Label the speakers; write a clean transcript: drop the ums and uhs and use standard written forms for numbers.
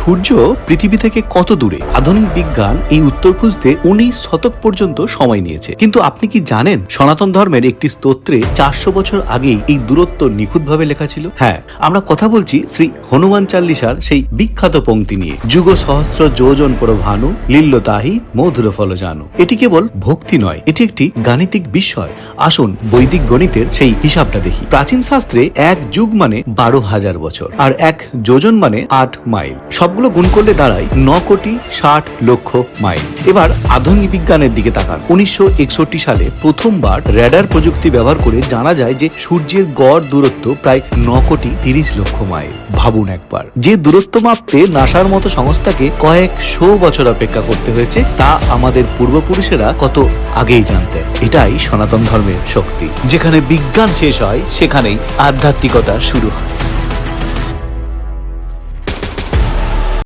Speaker 1: সূর্য পৃথিবী থেকে কত দূরে? আধুনিক বিজ্ঞান এই উত্তর খুঁজতে 19 শতক পর্যন্ত সময় নিয়েছে। কিন্তু আপনি কি জানেন সনাতন ধর্মের একটি স্তোত্রে 400 বছর আগেই এই দূরত্ব নিখুঁতভাবে লেখা ছিল? হ্যাঁ, আমরা কথা বলছি শ্রী হনুমান চাল্লিশার সেই বিখ্যাত পংক্তি নিয়ে, যুগ সহস্র যোজন পর ভানু লিল্ল তাহি মধুর ফল জানু। এটি কেবল ভক্তি নয়, এটি একটি গাণিতিক বিস্ময়। আসুন বৈদিক গণিতের সেই হিসাবটা দেখি। প্রাচীন শাস্ত্রে এক যুগ মানে 12,000 বছর, আর এক যোজন মানে 8 মাইল। সবগুলো গুণ করলে দাঁড়ায় 9,60,00,000 মাইল। এবার আধুনিক বিজ্ঞানের দিকে তাকান। 1961 সালে প্রথমবার রেডার প্রযুক্তি ব্যবহার করে জানা যায় যে সূর্যের গড় দূরত্ব প্রায় 9,30,00,000 মাইল। ভাবুন একবার, যে দূরত্ব মাপতে নাসার মতো সংস্থাকে কয়েকশো বছর অপেক্ষা করতে হয়েছে, তা আমাদের পূর্বপুরুষেরা কত আগেই জানতেন। এটাই সনাতন ধর্মের শক্তি। যেখানে বিজ্ঞান শেষ হয়, সেখানেই আধ্যাত্মিকতা শুরু হয়।